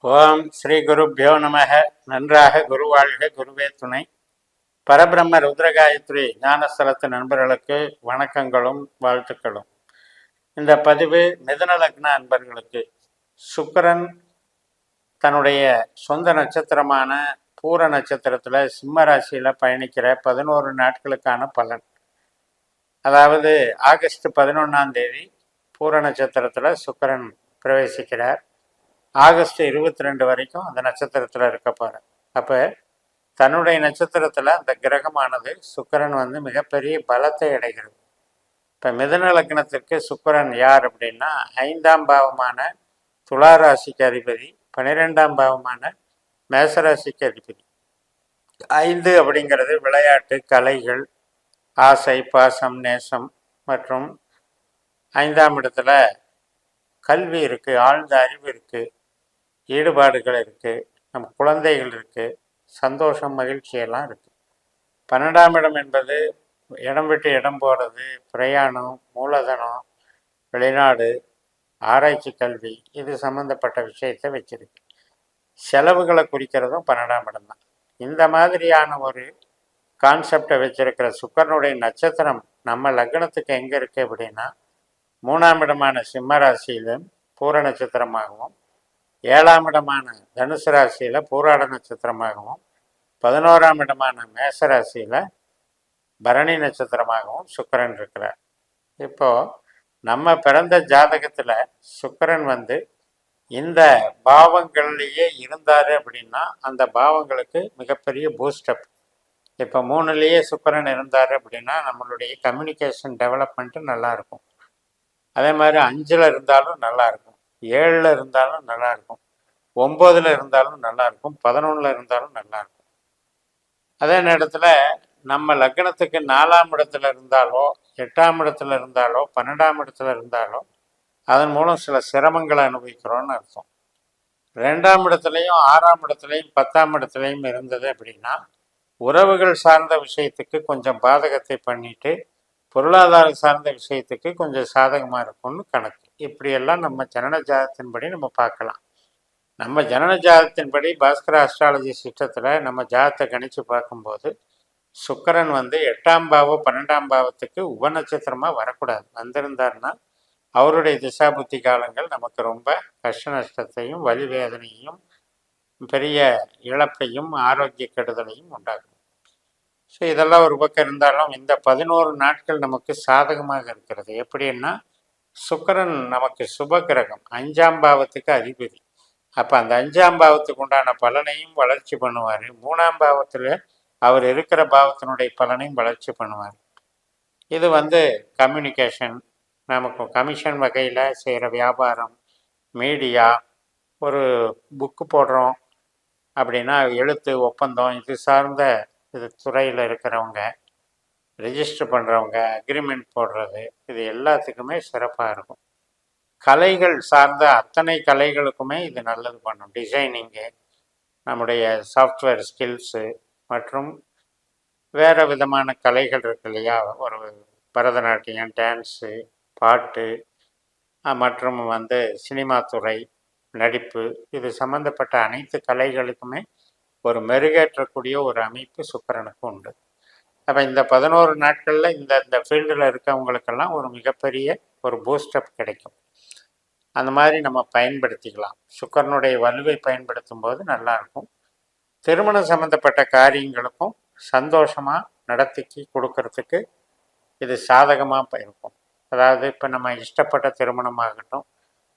ஓம் ஸ்ரீ குருப்யோ நமக. நன்றாக குருவாழ்க, குருவே துணை. பரபிரம்ம ருத்ரகாயத்ரி ஞானஸ்தலத்து நண்பர்களுக்கு வணக்கங்களும் வாழ்த்துக்களும். இந்த பதிவு மிதுன லக்ன அன்பர்களுக்கு. சுக்கிரன் தன்னுடைய சொந்த நட்சத்திரமான பூர நட்சத்திரத்தில் சிம்ம ராசியில் பயணிக்கிற 11 நாட்களுக்கான பலன். அதாவது ஆகஸ்ட் 11ஆம் தேதி பூர நட்சத்திரத்தில் சுக்கிரன் பிரவேசிக்கிறார். ஆகஸ்ட் 22 வரைக்கும் அந்த நட்சத்திரத்தில் இருக்க போகிறார். அப்போ தன்னுடைய நட்சத்திரத்தில் அந்த கிரகமானது சுக்கிரன் மிகப்பெரிய பலத்தை அடைகிறது. இப்போ மிதுன லக்னத்திற்கு சுக்கிரன் யார் அப்படின்னா 5ஆம் பாவமான துலா ராசிக்கு அதிபதி, 12ஆம் பாவமான மேசராசிக்கு அதிபதி. 5 அப்படிங்கிறது விளையாட்டு, கலைகள், ஆசை, பாசம், நேசம் மற்றும் 5ஆம் இடத்துல கல்வி இருக்குது, ஆழ்ந்த அறிவு இருக்குது, ஈடுபாடுகள் இருக்குது, நம்ம குழந்தைகள் இருக்குது, சந்தோஷம், மகிழ்ச்சியெல்லாம் இருக்குது. 12ஆம் இடம் என்பது இடம் விட்டு இடம் போகிறது, பிரயாணம், மூலதனம், வெளிநாடு, ஆராய்ச்சி, கல்வி, இது சம்மந்தப்பட்ட விஷயத்தை வச்சிருக்கு. செலவுகளை குறிக்கிறதும் 12ஆம் இடம் தான். இந்த மாதிரியான ஒரு கான்செப்டை வச்சிருக்கிற சுக்கிரனுடைய நட்சத்திரம் நம்ம லக்னத்துக்கு எங்கே இருக்குது அப்படின்னா 3ஆம் இடமான சிம்ம ராசியிலும் பூர நட்சத்திரமாகவும், 7ஆம் இடமான தனுசு ராசியில் பூராட நட்சத்திரமாகவும், 11ஆம் இடமான மேச ராசியில் பரணி நட்சத்திரமாகவும் சுக்கிரன் இருக்கிறார். இப்போது நம்ம பிறந்த ஜாதகத்தில் சுக்கிரன் இந்த பாவங்கள்லேயே இருந்தார் அப்படின்னா அந்த பாவங்களுக்கு மிகப்பெரிய பூஸ்டப். இப்போ 3லேயே சுக்கிரன் இருந்தார் அப்படின்னா நம்மளுடைய கம்யூனிகேஷன் டெவலப்மெண்ட்டு நல்லாயிருக்கும். அதே மாதிரி 5ல் இருந்தாலும் நல்லாயிருக்கும், 7ல் இருந்தாலும் நல்லாயிருக்கும், 9ல் இருந்தாலும் நல்லாயிருக்கும், 11ல் இருந்தாலும் நல்லாயிருக்கும். அதே நேரத்தில் நம்ம லக்னத்துக்கு 4ஆம் இடத்துல இருந்தாலோ, 8ஆம் இடத்துல இருந்தாலோ, 12ஆம் இடத்துல இருந்தாலோ அதன் மூலம் சில சிரமங்களை அனுபவிக்கிறோன்னு அர்த்தம். 2ஆம் இடத்துலையும் 6ஆம் இடத்துலையும் 10ஆம் இடத்துலையும் இருந்தது அப்படின்னா உறவுகள் சார்ந்த விஷயத்துக்கு கொஞ்சம் பாதகத்தை பண்ணிட்டு பொருளாதாரம் சார்ந்த விஷயத்துக்கு கொஞ்சம் சாதகமாக இருக்கும்னு கணக்கு. இப்படியெல்லாம் நம்ம ஜனன ஜாதகத்தின்படி நம்ம பார்க்கலாம். நம்ம ஜனன ஜாதகத்தின்படி பாஸ்கர அஸ்ட்ராலஜி சிஸ்டத்தில் நம்ம ஜாதகத்தை கணித்து பார்க்கும்போது சுக்கிரன் 8ஆம் பாவம் 12ஆம் பாவத்துக்கு உபநட்சத்திரமாக வரக்கூடாது. வந்திருந்தார்னா அவருடைய திசாபுத்தி காலங்கள் நமக்கு ரொம்ப கஷ்ட நஷ்டத்தையும் வலி வேதனையும் பெரிய இழப்பையும் ஆரோக்கிய கெடுதலையும் உண்டாகும். ஸோ இதெல்லாம் ஒரு பக்கம் இருந்தாலும் இந்த 11 நாட்கள் நமக்கு சாதகமாக இருக்கிறது. எப்படின்னா சுக்கிரன் நமக்கு சுப கிரகம், 5ஆம் பாவத்துக்கு அதிபதி. அப்போ அந்த 5ஆம் பாவத்துக்கு உண்டான பலனையும் வளர்ச்சி பண்ணுவார். 3ஆம் பாவத்தில் அவர் இருக்கிற பாவத்தினுடைய பலனையும் வளர்ச்சி பண்ணுவார். இது கம்யூனிகேஷன், நமக்கு கமிஷன் வகையில் செய்கிற வியாபாரம், மீடியா, ஒரு புக்கு போடுறோம் அப்படின்னா எழுத்து, ஒப்பந்தம், இது சார்ந்த இது துறையில் இருக்கிறவங்க, ரெஜிஸ்டர் பண்ணுறவங்க, அக்ரிமெண்ட் போடுறது, இது எல்லாத்துக்குமே சிறப்பாக இருக்கும். கலைகள் சார்ந்த அத்தனை கலைகளுக்குமே இது நல்லது பண்ணும். டிசைனிங்கு, நம்முடைய சாஃப்ட்வேர் ஸ்கில்ஸு மற்றும் வேறு விதமான கலைகள் இருக்கு இல்லையா, ஒரு பரதநாட்டியம், டான்ஸு, பாட்டு மற்றும் சினிமா துறை, நடிப்பு, இது சம்மந்தப்பட்ட அனைத்து கலைகளுக்குமே ஒரு மெருகேற்றக்கூடிய ஒரு அமைப்பு சுக்கிரனுக்கு உண்டு. அப்போ இந்த 11 நாட்களில் இந்த ஃபீல்டில் இருக்கவங்களுக்கெல்லாம் ஒரு மிகப்பெரிய ஒரு பூஸ்டப் கிடைக்கும். அந்த மாதிரி நம்ம பயன்படுத்திக்கலாம். சுக்கிரனுடைய வலுவை பயன்படுத்தும் போது நல்லாயிருக்கும். திருமணம் சம்மந்தப்பட்ட காரியங்களுக்கும் சந்தோஷமாக நடத்தி கொடுக்கறதுக்கு இது சாதகமாக இருக்கும். அதாவது இப்போ நம்ம இஷ்டப்பட்ட திருமணமாகட்டும்,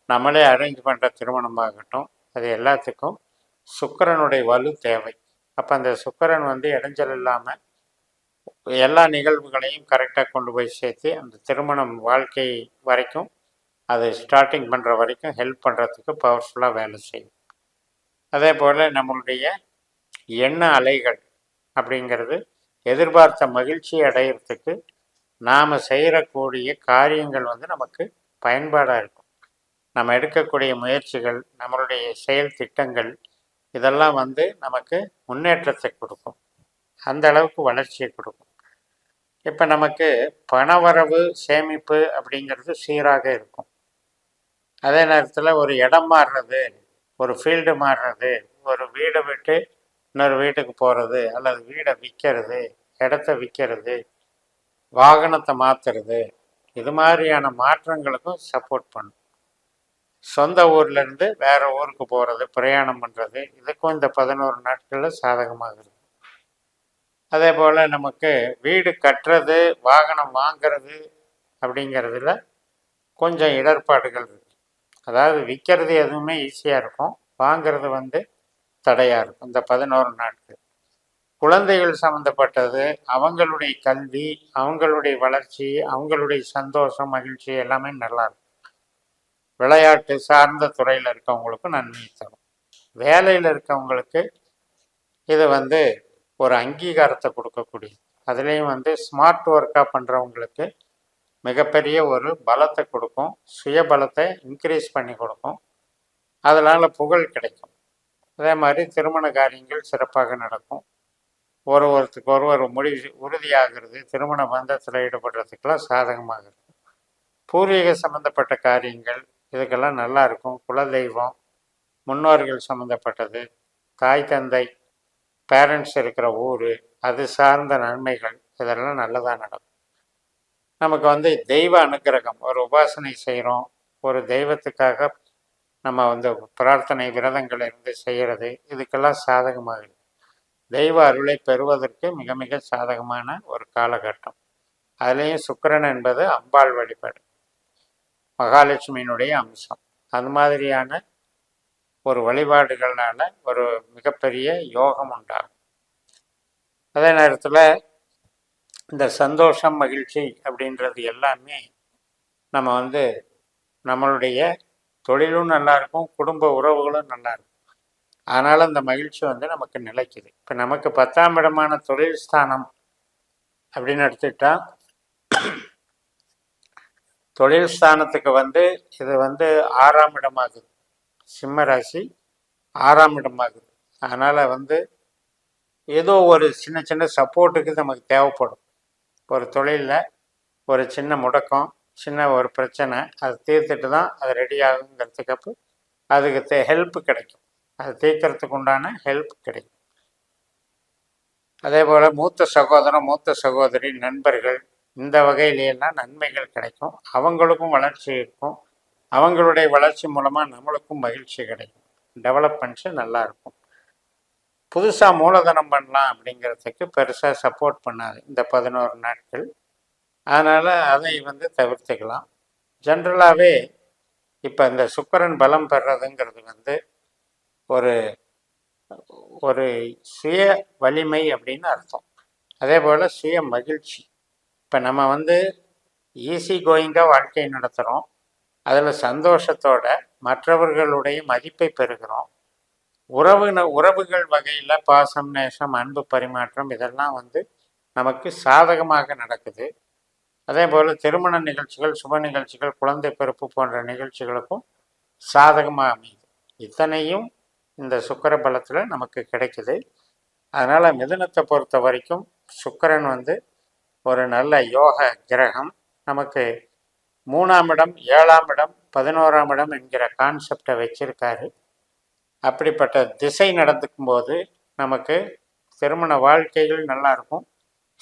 நம்மளே அரேஞ்ச் பண்ணுற திருமணமாகட்டும், அது எல்லாத்துக்கும் சுக்கிரனுடைய வலு தேவை. அப்போ அந்த சுக்கிரன் இடைஞ்சல் இல்லாமல் எல்லா நிகழ்வுகளையும் கரெக்டாக கொண்டு போய் சேர்த்து அந்த திருமணம் வாழ்க்கை வரைக்கும் அது ஸ்டார்டிங் பண்ணுற வரைக்கும் ஹெல்ப் பண்ணுறதுக்கு பவர்ஃபுல்லாக வேலை செய்யும். அதே போல் நம்மளுடைய எண்ண அலைகள் அப்படிங்கிறது எதிர்பார்த்த மகிழ்ச்சி அடையிறதுக்கு நாம் செய்யக்கூடிய காரியங்கள் நமக்கு பயன்பாடாக இருக்கும். நம்ம எடுக்கக்கூடிய முயற்சிகள், நம்மளுடைய செயல் திட்டங்கள், இதெல்லாம் நமக்கு முன்னேற்றத்தை கொடுக்கும், அந்த அளவுக்கு வளர்ச்சியை கொடுக்கும். இப்போ நமக்கு பணவரவு, சேமிப்பு அப்படிங்கிறது சீராக இருக்கும். அதே நேரத்தில் ஒரு இடம் மாறுறது, ஒரு ஃபீல்டு மாறுறது, ஒரு வீடை விட்டு இன்னொரு வீட்டுக்கு போகிறது, அல்லது வீடை விற்கிறது, இடத்த விற்கிறது, வாகனத்தை மாற்றுறது, இது மாதிரியான மாற்றங்களுக்கும் சப்போர்ட் பண்ணும். சொந்த ஊர்லேருந்து வேறு ஊருக்கு போகிறது, பிரயாணம் பண்ணுறது, இதுக்கும் இந்த 11 நாட்களில் சாதகமாக இருக்கும். அதே போல் நமக்கு வீடு கட்டுறது, வாகனம் வாங்கிறது அப்படிங்கிறதுல கொஞ்சம் இடர்பாடுகள் இருக்குது. அதாவது விற்கிறது எதுவுமே ஈஸியாக இருக்கும், வாங்கிறது தடையாக இருக்கும் இந்த 11 நாட்கள். குழந்தைகள் சம்மந்தப்பட்டது, அவங்களுடைய கல்வி, அவங்களுடைய வளர்ச்சி, அவங்களுடைய சந்தோஷம், மகிழ்ச்சி எல்லாமே நல்லாயிருக்கும். விளையாட்டு சார்ந்த துறையில் இருக்கவங்களுக்கும் நன்மை தரும். வேலையில் இருக்கவங்களுக்கு இது ஒரு அங்கீகாரத்தை கொடுக்கக்கூடிய, அதுலேயும் ஸ்மார்ட் ஒர்க்காக பண்ணுறவங்களுக்கு மிகப்பெரிய ஒரு பலத்தை கொடுக்கும், சுய பலத்தை இன்க்ரீஸ் பண்ணி கொடுக்கும். அதனால் புகழ் கிடைக்கும். அதே மாதிரி திருமண காரியங்கள் சிறப்பாக நடக்கும். ஒருவருக்கு ஒருவர் உறுதியாகிறது, திருமண பந்தத்தில் ஈடுபடுறதுக்கெல்லாம் சாதகமாக இருக்கும். பூர்வீக சம்மந்தப்பட்ட காரியங்கள் இதுக்கெல்லாம் நல்லா இருக்கும். குலதெய்வம், முன்னோர்கள் சம்மந்தப்பட்டது, தாய் தந்தை பேரண்ட்ஸ் இருக்கிற ஊர், அது சார்ந்த நன்மைகள் இதெல்லாம் நல்லதாக நடக்கும். நமக்கு தெய்வ அனுக்கிரகம், ஒரு உபாசனை செய்கிறோம், ஒரு தெய்வத்துக்காக நம்ம பிரார்த்தனை விரதங்கள் இருந்து செய்கிறது, இதுக்கெல்லாம் சாதகமாக இருக்குது. தெய்வ அருளை பெறுவதற்கு மிக மிக சாதகமான ஒரு காலகட்டம். அதுலேயும் சுக்கிரன் என்பது அம்பாள் வழிபாடு, மகாலட்சுமியினுடைய அம்சம். அது மாதிரியான ஒரு வழிபாடுகள்னால ஒரு மிகப்பெரிய யோகம் உண்டாகும். அதே நேரத்தில் இந்த சந்தோஷம், மகிழ்ச்சி அப்படின்றது எல்லாமே நம்ம நம்மளுடைய தொழிலும் நல்லாயிருக்கும், குடும்ப உறவுகளும் நல்லாயிருக்கும். அதனால் அந்த மகிழ்ச்சி நமக்கு நிலைக்குது. இப்போ நமக்கு 10ஆம் இடமான தொழில் ஸ்தானம் அப்படின்னு எடுத்துக்கிட்டா, தொழில் ஸ்தானத்துக்கு இது 6ஆம் இடமாகுது. சிம்ம ராசி 6ஆம் இடமாகுது. அதனால் ஏதோ ஒரு சின்ன சின்ன சப்போர்ட்டுக்கு நமக்கு தேவைப்படும். ஒரு தொழிலில் ஒரு சின்ன முடக்கம், சின்ன ஒரு பிரச்சனை, அதை தீர்த்துட்டு தான் அது ரெடி ஆகுங்கிறதுக்கு அதுக்கு ஹெல்ப் கிடைக்கும். அது தீர்க்கறதுக்கு உண்டான ஹெல்ப் கிடைக்கும். அதே போல் மூத்த சகோதரன், மூத்த சகோதரி, நண்பர்கள், இந்த வகையிலெல்லாம் நன்மைகள் கிடைக்கும். அவங்களுக்கும் வளர்ச்சி இருக்கும். அவங்களுடைய வளர்ச்சி மூலமாக நம்மளுக்கும் மகிழ்ச்சி கிடைக்கும். டெவலப்மெண்ட்ஸு நல்லாயிருக்கும். புதுசாக மூலதனம் பண்ணலாம் அப்படிங்கிறதுக்கு பெருசாக சப்போர்ட் பண்ணாது இந்த 11 நாட்கள். அதனால் அதை தவிர்த்துக்கலாம். ஜென்ரலாகவே இப்போ இந்த சுக்கிரன் பலம் பெறுறதுங்கிறது ஒரு ஒரு சுய வலிமை அப்படின்னு அர்த்தம். அதே போல் சுய மகிழ்ச்சி. இப்போ நம்ம ஈஸி கோயிங்காக வாழ்க்கையை நடத்துகிறோம். அதில் சந்தோஷத்தோட மற்றவர்களுடைய மதிப்பை பெறுகிறோம். உறவுகள் வகையில் பாசம், நேசம், அன்பு பரிமாற்றம் இதெல்லாம் நமக்கு சாதகமாக நடக்குது. அதே போல் திருமண நிகழ்ச்சிகள், சுப நிகழ்ச்சிகள், குழந்தை பிறப்பு போன்ற நிகழ்ச்சிகளுக்கும் சாதகமாக அமையுது. இத்தனையும் இந்த சுக்கிர பலத்தில் நமக்கு கிடைக்குது. அதனால் மிதுனத்தை பொறுத்த வரைக்கும் சுக்கிரன் ஒரு நல்ல யோக கிரகம். நமக்கு 3ஆம் இடம், 7ஆம் இடம், 11ஆம் இடம் என்கிற கான்செப்டை வச்சிருக்காரு. அப்படிப்பட்ட திசை நடந்துக்கும் போது நமக்கு திருமண வாழ்க்கைகள் நல்லாயிருக்கும்.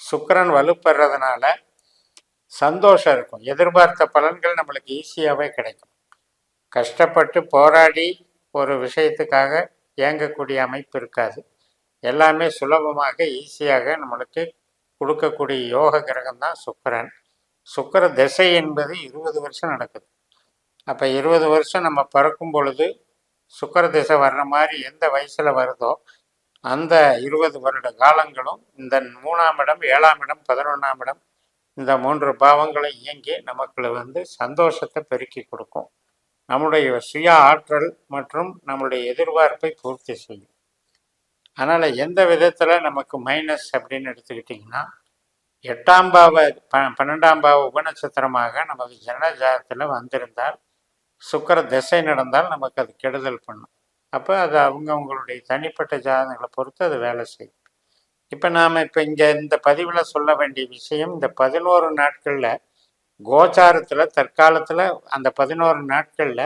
சுக்கிரன் வலுப்பெறதுனால சந்தோஷம் இருக்கும். எதிர்பார்த்த பலன்கள் நம்மளுக்கு ஈஸியாகவே கிடைக்கும். கஷ்டப்பட்டு போராடி ஒரு விஷயத்துக்காக இயங்கக்கூடிய அமைப்பு இருக்காது. எல்லாமே சுலபமாக ஈஸியாக நம்மளுக்கு கொடுக்கக்கூடிய யோக கிரகம் தான் சுக்கிரன். சுக்கிர திசை என்பது 20 வருஷம் நடக்குது. அப்போ 20 வருஷம் நம்ம பிறக்கும் பொழுது சுக்கிர திசை வர்ற மாதிரி எந்த வயசில் வருதோ அந்த 20 வருட காலங்களும் இந்த 3ஆம் இடம், 7ஆம் இடம், 11ஆம் இடம், இந்த 3 பாவங்களும் இயங்கி நமக்கு சந்தோஷத்தை பெருக்கி கொடுக்கும். நம்முடைய சுய ஆற்றல் மற்றும் நம்மளுடைய எதிர்பார்ப்பை பூர்த்தி செய்யும். அதனால் எந்த விதத்தில் நமக்கு மைனஸ் அப்படின்னு எடுத்துக்கிட்டிங்கன்னா, 8ஆம் பாவ 12ஆம் பாவ உபநட்சத்திரமாக நமது ஜனஜாதத்தில் வந்திருந்தால், சுக்கிர திசை நடந்தால் நமக்கு அது கெடுதல் பண்ணும். அப்போ அது அவங்களுடைய தனிப்பட்ட ஜாதகங்களை பொறுத்து அது வேலை செய்யும். இப்போ நாம் இங்கே இந்த பதிவில் சொல்ல வேண்டிய விஷயம், இந்த 11 நாட்களில் கோச்சாரத்தில் தற்காலத்தில் அந்த 11 நாட்களில்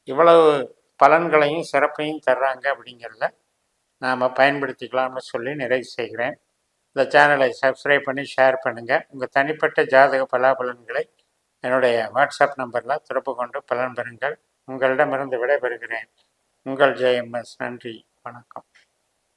இவ்வளவு பலன்களையும் சிறப்பையும் தர்றாங்க அப்படிங்கிறத நாம் பயன்படுத்திக்கலாம்னு சொல்லி நிறைவு செய்கிறேன். இந்த சேனலை சப்ஸ்கிரைப் பண்ணி ஷேர் பண்ணுங்கள். உங்கள் தனிப்பட்ட ஜாதக பலாபலன்களை என்னுடைய வாட்ஸ்அப் நம்பரில் தொடர்பு கொண்டு பலன் பெறுங்கள். உங்களிடமிருந்து விடைபெறுகிறேன். உங்கள் ஜெயம்எஸ். நன்றி, வணக்கம்.